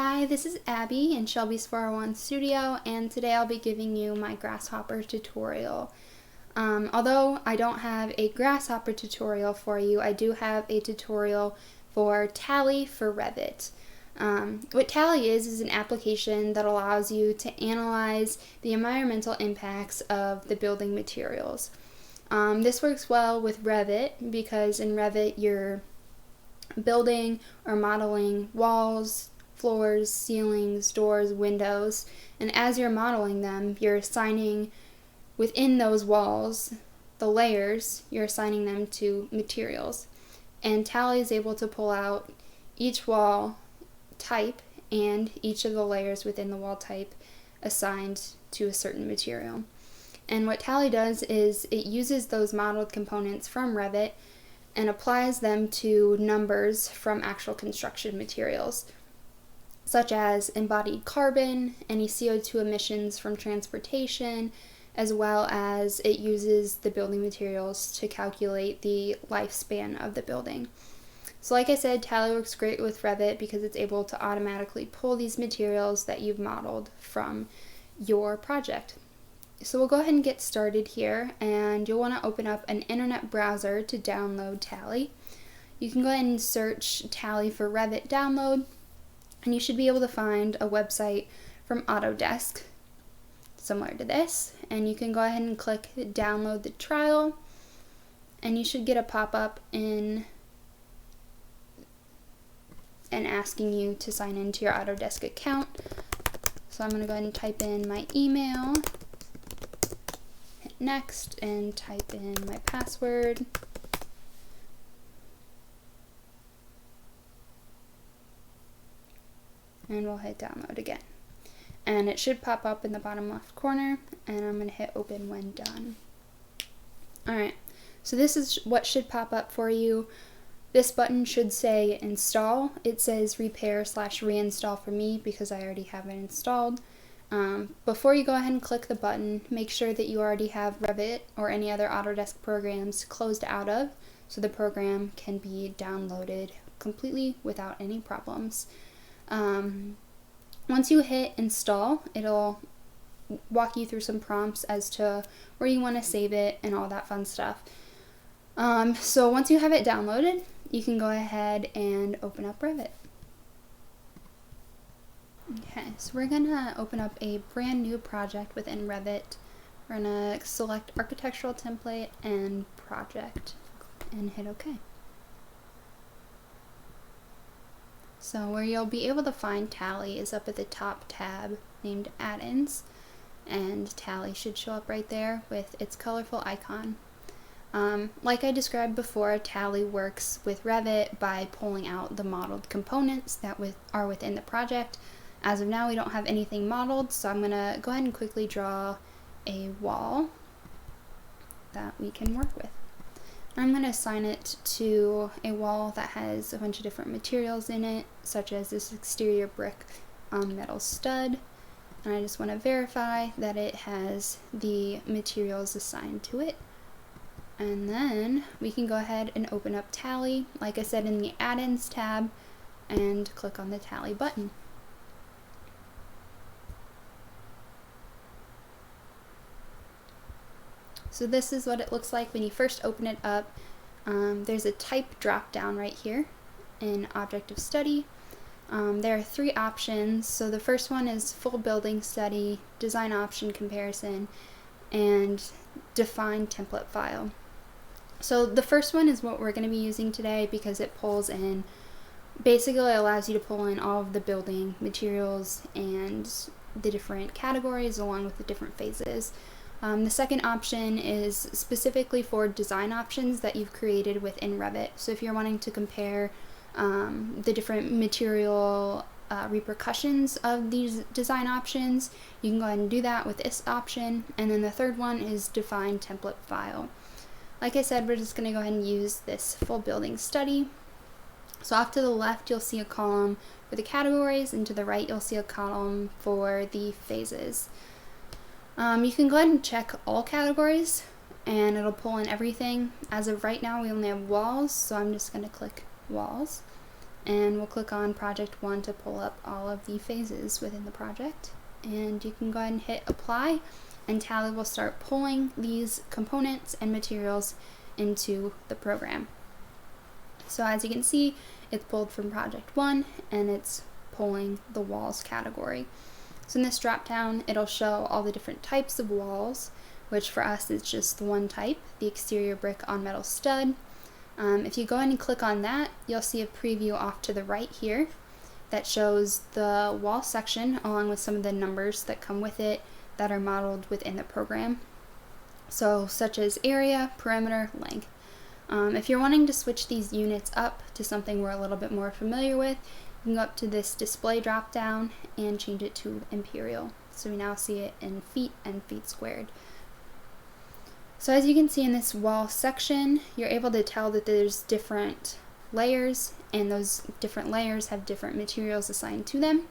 Hi, this is Abby in Shelby's 401 Studio, and today I'll be giving you my Grasshopper tutorial. Although I don't have a Grasshopper tutorial for you, I do have a tutorial for Tally for Revit. What Tally is an application that allows you to analyze the environmental impacts of the building materials. This works well with Revit because in Revit you're building or modeling walls, floors, ceilings, doors, windows, and as you're modeling them, you're assigning within those walls, the layers, you're assigning them to materials. And Tally is able to pull out each wall type and each of the layers within the wall type assigned to a certain material. And what Tally does is it uses those modeled components from Revit and applies them to numbers from actual construction materials, such as embodied carbon, any CO2 emissions from transportation, as well as it uses the building materials to calculate the lifespan of the building. So like I said, Tally works great with Revit because it's able to automatically pull these materials that you've modeled from your project. So we'll go ahead and get started here, and you'll want to open up an internet browser to download Tally. You can go ahead and search Tally for Revit download, and you should be able to find a website from Autodesk similar to this, and you can go ahead and click download the trial, and you should get a pop-up in and asking you to sign into your Autodesk account. So I'm going to go ahead and type in my email, hit next, and type in my password. And we'll hit download again. And it should pop up in the bottom left corner, and I'm going to hit open when done. Alright, so this is what should pop up for you. This button should say install. It says repair/reinstall for me because I already have it installed. Before you go ahead and click the button, make sure that you already have Revit or any other Autodesk programs closed out of, so the program can be downloaded completely without any problems. Once you hit install, it'll walk you through some prompts as to where you want to save it and all that fun stuff. So once you have it downloaded, you can go ahead and open up Revit. Okay, so we're going to open up a brand new project within Revit. We're going to select architectural template and project and hit OK. So where you'll be able to find Tally is up at the top tab named Add-ins, and Tally should show up right there with its colorful icon. Like I described before, Tally works with Revit by pulling out the modeled components that are within the project. As of now, we don't have anything modeled, so I'm going to go ahead and quickly draw a wall that we can work with. I'm going to assign it to a wall that has a bunch of different materials in it, such as this exterior brick metal stud, and I just want to verify that it has the materials assigned to it. And then we can go ahead and open up Tally, like I said, in the Add-ins tab, and click on the Tally button. So this is what it looks like when you first open it up. There's a type drop down right here in Object of Study. There are three options. So the first one is Full Building Study, Design Option Comparison, and Define Template File. So the first one is what we're going to be using today because it pulls in, basically allows you to pull in all of the building materials and the different categories along with the different phases. The second option is specifically for design options that you've created within Revit. So if you're wanting to compare the different material repercussions of these design options, you can go ahead and do that with this option. And then the third one is Define Template File. Like I said, we're just going to go ahead and use this Full Building Study. So off to the left, you'll see a column for the categories, and to the right, you'll see a column for the phases. You can go ahead and check all categories, and it'll pull in everything. As of right now, we only have walls, so I'm just going to click walls. and we'll click on project 1 to pull up all of the phases within the project. And you can go ahead and hit apply, and Tally will start pulling these components and materials into the program. So as you can see, it's pulled from project 1 and it's pulling the walls category. So in this drop down, it'll show all the different types of walls, which for us is just the one type, the exterior brick on metal stud. If you go ahead and click on that, you'll see a preview off to the right here that shows the wall section along with some of the numbers that come with it that are modeled within the program. So such as area, perimeter, length. If you're wanting to switch these units up to something we're a little bit more familiar with, you can go up to this display drop down and change it to imperial. So we now see it in feet and feet squared. So as you can see in this wall section, you're able to tell that there's different layers, and those different layers have different materials assigned to them.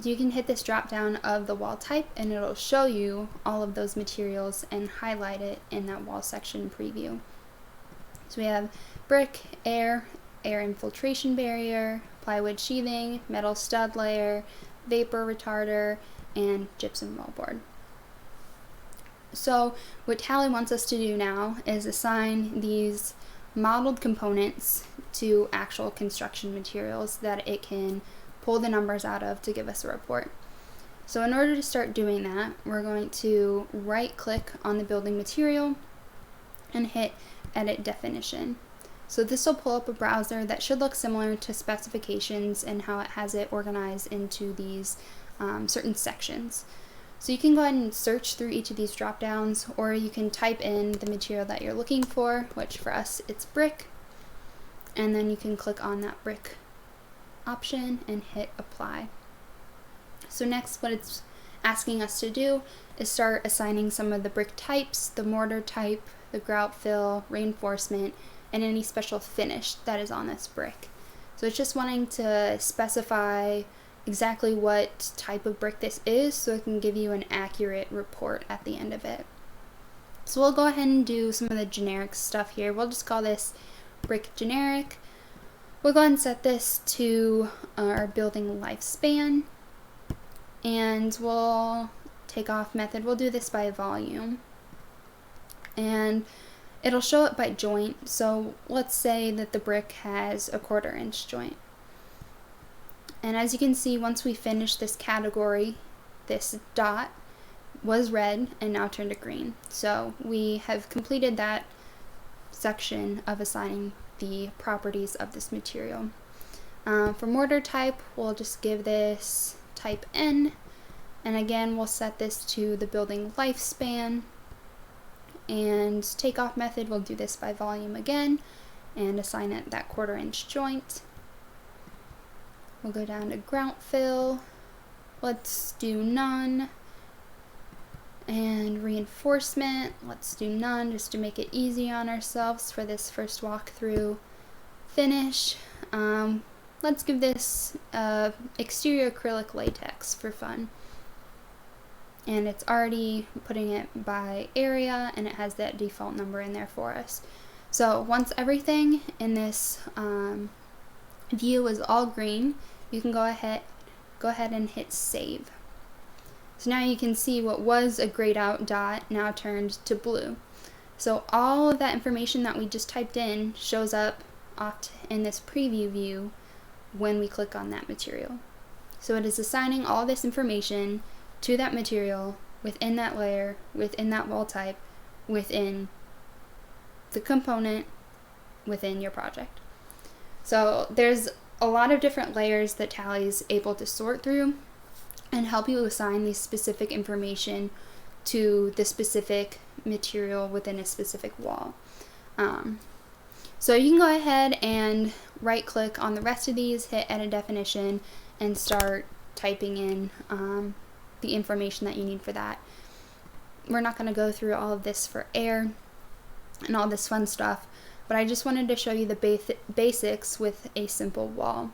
You can hit this drop down of the wall type and it'll show you all of those materials and highlight it in that wall section preview. So we have brick, air infiltration barrier, plywood sheathing, metal stud layer, vapor retarder, and gypsum wallboard. So what Tally wants us to do now is assign these modeled components to actual construction materials that it can pull the numbers out of to give us a report. So in order to start doing that, we're going to right click on the building material and hit edit definition. So this will pull up a browser that should look similar to specifications and how it has it organized into these certain sections. So you can go ahead and search through each of these drop downs, or you can type in the material that you're looking for, which for us it's brick, and then you can click on that brick option and hit apply. So next, what it's asking us to do is start assigning some of the brick types, the mortar type, the grout fill, reinforcement, and any special finish that is on this brick. So it's just wanting to specify exactly what type of brick this is so it can give you an accurate report at the end of it. So we'll go ahead and do some of the generic stuff here. We'll just call this brick generic. We'll go ahead and set this to our building lifespan, and we'll take off method. We'll do this by volume, and it'll show it by joint. So let's say that the brick has a 1/4 inch joint. And as you can see, once we finish this category, this dot was red and now turned to green. So we have completed that section of assigning the properties of this material. For mortar type, we'll just give this type N, and again we'll set this to the building lifespan, and takeoff method, we'll do this by volume again and assign it that 1/4 inch joint. We'll go down to grout fill, let's do none, and reinforcement, let's do none just to make it easy on ourselves for this first walkthrough. Finish, let's give this exterior acrylic latex for fun. And it's already putting it by area, and it has that default number in there for us. So once everything in this view is all green, you can go ahead and hit save. So now you can see what was a grayed out dot now turned to blue. So all of that information that we just typed in shows up off in this preview view when we click on that material. So it is assigning all this information to that material within that layer, within that wall type, within the component, within your project. So there's a lot of different layers that Tally is able to sort through and help you assign the specific information to the specific material within a specific wall. So you can go ahead and right click on the rest of these, hit edit definition, and start typing in the information that you need for that. We're not going to go through all of this for air and all this fun stuff, but I just wanted to show you the basics with a simple wall.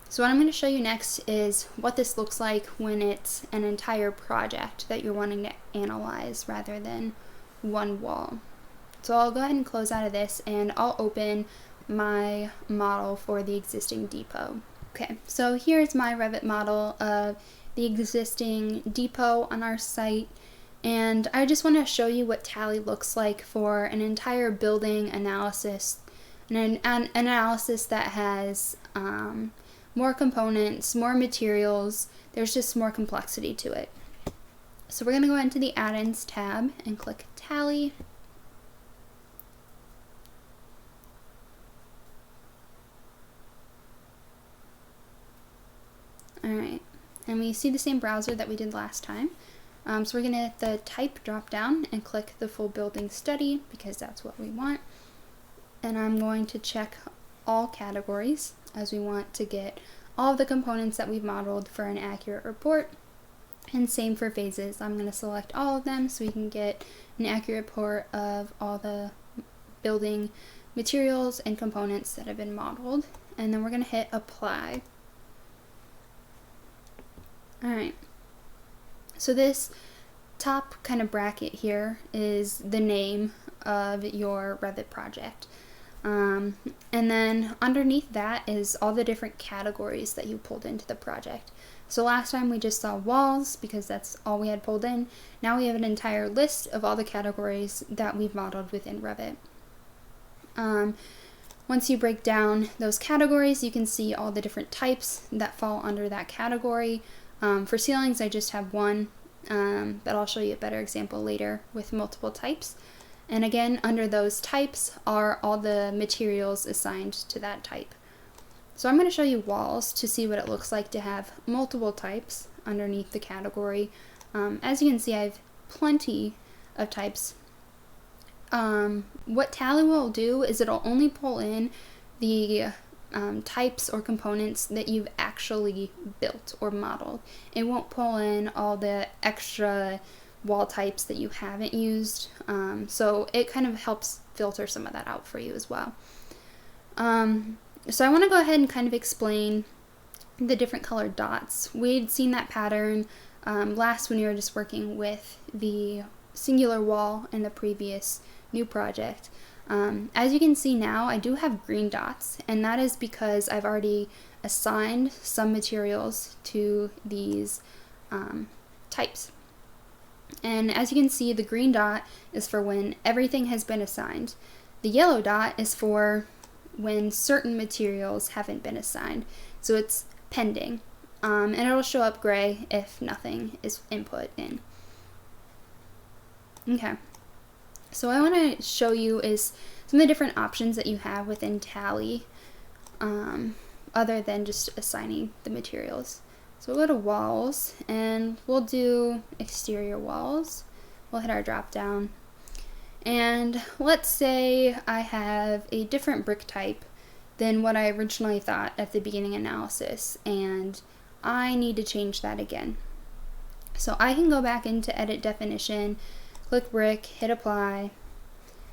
So what I'm going to show you next is what this looks like when it's an entire project that you're wanting to analyze rather than one wall. So I'll go ahead and close out of this, and I'll open my model for the existing depot. Okay, so here's my Revit model of the existing depot on our site, and I just want to show you what Tally looks like for an entire building analysis, an analysis that has more components, more materials. There's just more complexity to it. So we're going to go into the Add-ins tab and click Tally. Alright, and we see the same browser that we did last time. So we're going to hit the type drop down and click the full building study because that's what we want. And I'm going to check all categories as we want to get all of the components that we've modeled for an accurate report. And same for phases. I'm going to select all of them so we can get an accurate report of all the building materials and components that have been modeled. And then we're going to hit apply. Alright, so this top kind of bracket here is the name of your Revit project. And then underneath that is all the different categories that you pulled into the project. So last time we just saw walls because that's all we had pulled in. Now we have an entire list of all the categories that we've modeled within Revit. Once you break down those categories, you can see all the different types that fall under that category. For ceilings, I just have one, but I'll show you a better example later with multiple types. And again, under those types are all the materials assigned to that type. So I'm going to show you walls to see what it looks like to have multiple types underneath the category. As you can see, I have plenty of types. What Tally will do is it'll only pull in the types or components that you've actually built or modeled. It won't pull in all the extra wall types that you haven't used, so it kind of helps filter some of that out for you as well. So I want to go ahead and kind of explain the different colored dots. We'd seen that pattern last when we were just working with the singular wall in the previous new project. As you can see now, I do have green dots, and that is because I've already assigned some materials to these types. And as you can see, the green dot is for when everything has been assigned. The yellow dot is for when certain materials haven't been assigned. So it's pending. And it'll show up gray if nothing is input in. Okay. So what I want to show you is some of the different options that you have within Tally, other than just assigning the materials. So we'll go to walls, and we'll do exterior walls. We'll hit our drop down. And let's say I have a different brick type than what I originally thought at the beginning analysis, and I need to change that again. So I can go back into Edit Definition, click brick, hit apply,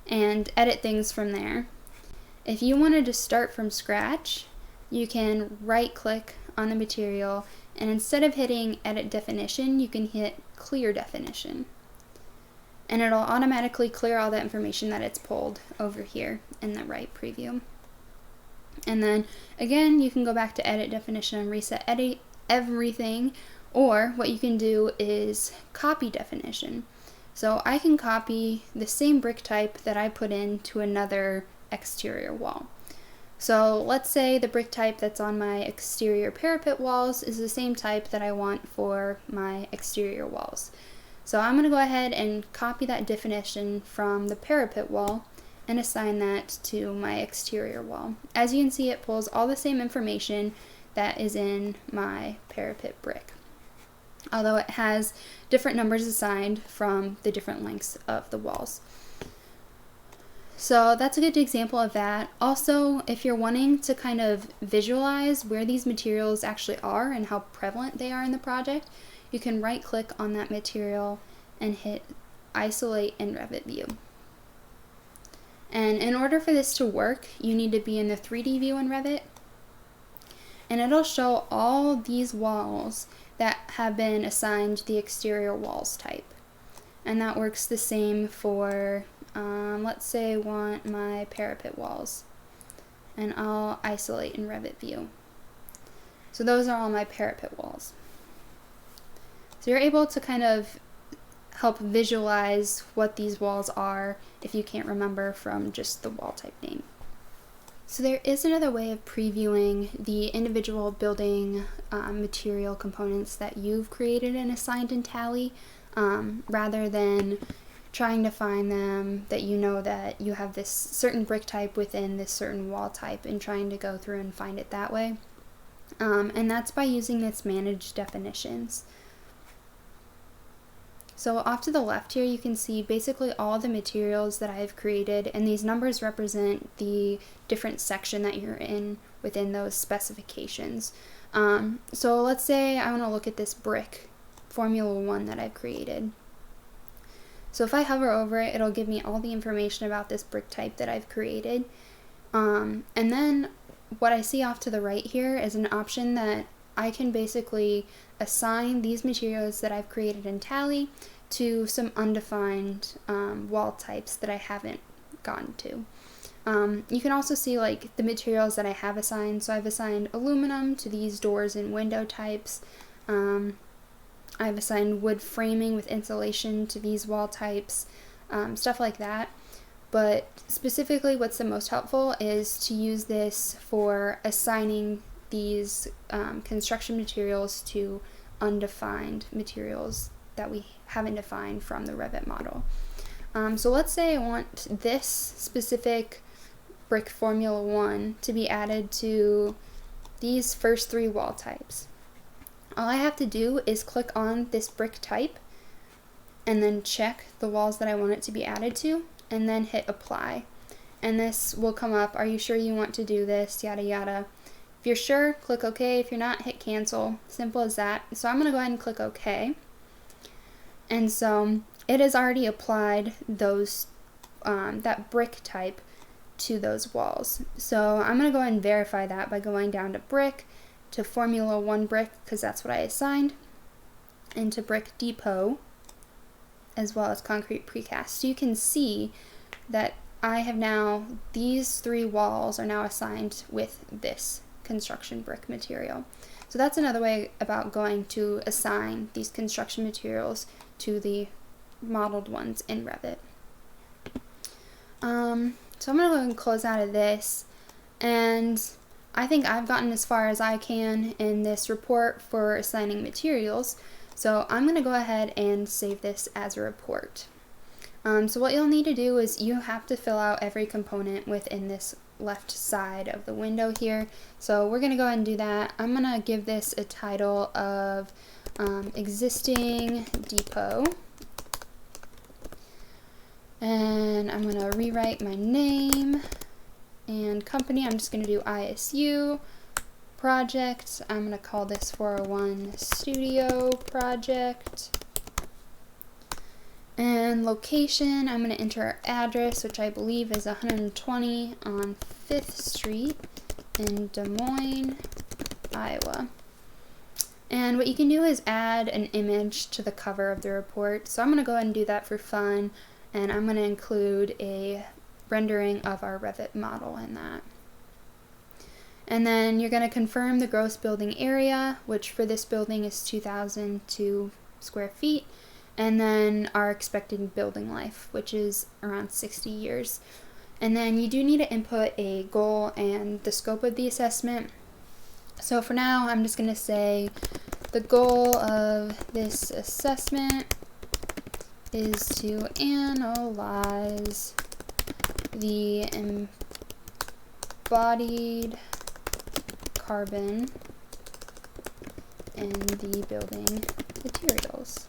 and edit things from there. If you wanted to start from scratch, you can right click on the material, and instead of hitting Edit Definition, you can hit Clear Definition. And it'll automatically clear all that information that it's pulled over here in the right preview. And then again, you can go back to Edit Definition and reset everything, or what you can do is copy definition. So I can copy the same brick type that I put in to another exterior wall. So let's say the brick type that's on my exterior parapet walls is the same type that I want for my exterior walls. So I'm going to go ahead and copy that definition from the parapet wall and assign that to my exterior wall. As you can see, it pulls all the same information that is in my parapet brick, although it has different numbers assigned from the different lengths of the walls. So that's a good example of that. Also, if you're wanting to kind of visualize where these materials actually are and how prevalent they are in the project, you can right click on that material and hit Isolate in Revit View. And in order for this to work, you need to be in the 3D view in Revit, and it'll show all these walls that have been assigned the exterior walls type. And that works the same for, let's say I want my parapet walls. and I'll isolate in Revit view. So those are all my parapet walls. So you're able to kind of help visualize what these walls are if you can't remember from just the wall type name. So there is another way of previewing the individual building material components that you've created and assigned in Tally, rather than trying to find them that you know that you have this certain brick type within this certain wall type and trying to go through and find it that way. And that's by using this manage definitions. So off to the left here, you can see basically all the materials that I've created, and these numbers represent the different section that you're in within those specifications. So let's say I want to look at this brick Formula 1 that I've created. So if I hover over it, it'll give me all the information about this brick type that I've created. And then what I see off to the right here is an option that I can basically assign these materials that I've created in Tally to some undefined wall types that I haven't gotten to. You can also see like the materials that I have assigned. So I've assigned aluminum to these doors and window types. I've assigned wood framing with insulation to these wall types, stuff like that. But specifically what's the most helpful is to use this for assigning these construction materials to undefined materials that we haven't defined from the Revit model. So let's say I want this specific brick Formula 1 to be added to these first three wall types. All I have to do is click on this brick type and then check the walls that I want it to be added to, and then hit apply. And this will come up, are you sure you want to do this, yada yada. If you're sure, click OK. If you're not, hit cancel. Simple as that. So I'm going to go ahead and click OK. And so it has already applied those that brick type to those walls. So I'm going to go ahead and verify that by going down to brick, to Formula 1 brick, because that's what I assigned, and to brick depot, as well as concrete precast. So you can see that I have now, these three walls are now assigned with this construction brick material. So that's another way about going to assign these construction materials to the modeled ones in Revit. So I'm going to go ahead and close out of this, and I think I've gotten as far as I can in this report for assigning materials. So I'm going to go ahead and save this as a report. So what you'll need to do is you have to fill out every component within this left side of the window here. So we're going to go ahead and do that. I'm going to give this a title of existing depot. And I'm going to rewrite my name and company. I'm just going to do ISU. Project, I'm going to call this 401 Studio Project. And location, I'm going to enter our address, which I believe is 120 on 5th Street in Des Moines, Iowa. And what you can do is add an image to the cover of the report. So I'm going to go ahead and do that for fun, and I'm going to include a rendering of our Revit model in that. And then you're going to confirm the gross building area, which for this building is 2,002 square feet, and then our expected building life, which is around 60 years. And then you do need to input a goal and the scope of the assessment. So for now, I'm just going to say the goal of this assessment is to analyze the embodied carbon in the building materials.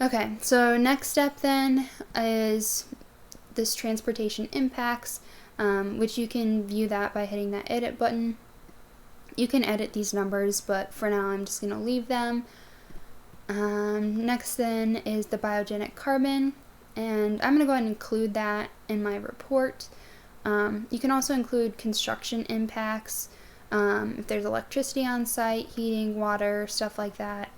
Okay, so next step then is this transportation impacts, which you can view that by hitting that edit button. You can edit these numbers, but for now I'm just going to leave them. Next then is the biogenic carbon, and I'm going to go ahead and include that in my report. You can also include construction impacts, if there's electricity on site, heating, water, stuff like that.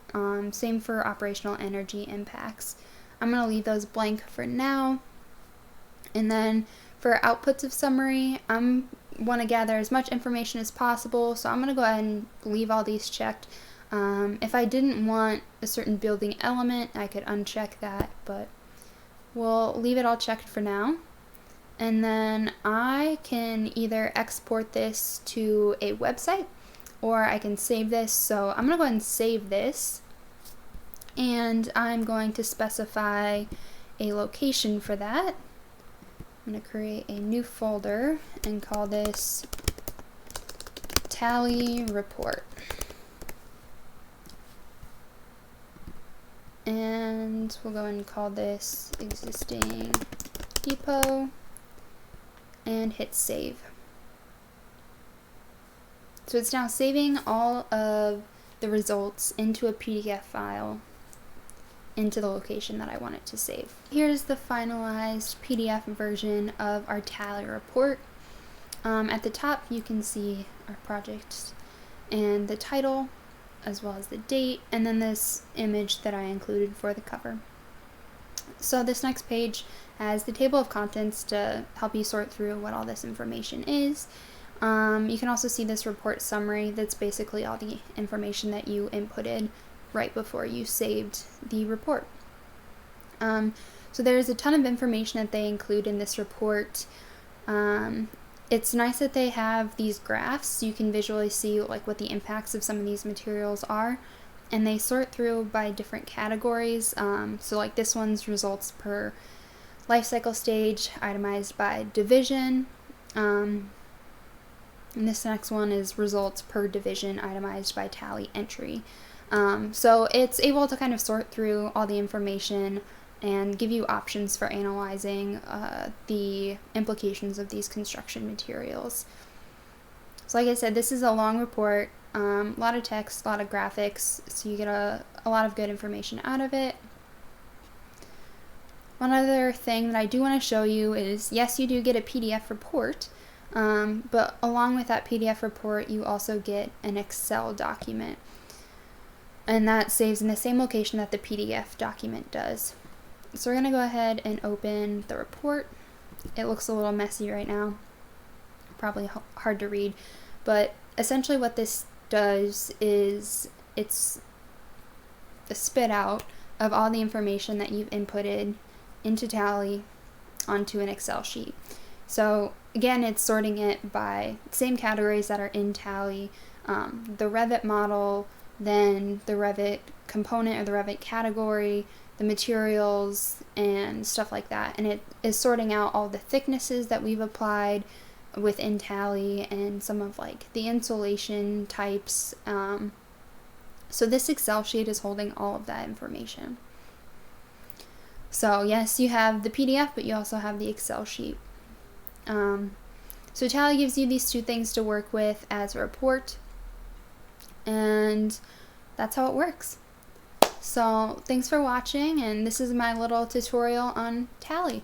Same for operational energy impacts. I'm going to leave those blank for now. And then For outputs of summary, I want to gather as much information as possible, so I'm going to go ahead and leave all these checked. If I didn't want a certain building element, I could uncheck that, but we'll leave it all checked for now. And then I can either export this to a website or I can save this. So I'm going to go ahead and save this, and I'm going to specify a location for that. I'm going to create a new folder and call this Tally Report. And we'll go and call this Existing Depot and hit save. So it's now saving all of the results into a PDF file into the location that I want it to save. Here's the finalized PDF version of our Tally report. At the top you can see our project and the title, as well as the date, and then this image that I included for the cover. So this next page has the table of contents to help you sort through what all this information is. You can also see this report summary. That's basically all the information that you inputted right before you saved the report. So there's a ton of information that they include in this report. It's nice that they have these graphs so you can visually see like what the impacts of some of these materials are, and they sort through by different categories. So like this one's results per life cycle stage, itemized by division, and this next one is results per division, itemized by tally entry. So it's able to kind of sort through all the information and give you options for analyzing the implications of these construction materials. So like I said, this is a long report, a lot of text, a lot of graphics, so you get a lot of good information out of it. One other thing that I do want to show you is, yes, you do get a PDF report, but along with that PDF report, you also get an Excel document, and that saves in the same location that the PDF document does. So we're going to go ahead and open the report. It looks a little messy right now, probably hard to read, but essentially what this does is it's the spit out of all the information that you've inputted into Tally onto an Excel sheet. So again, it's sorting it by same categories that are in Tally, the Revit model, then the Revit component or the Revit category, the materials, and stuff like that. And it is sorting out all the thicknesses that we've applied within Tally and some of like the insulation types. So this Excel sheet is holding all of that information. So yes, you have the PDF, but you also have the Excel sheet. So Tally gives you these two things to work with as a report, and that's how it works. So thanks for watching, and this is my little tutorial on Tally.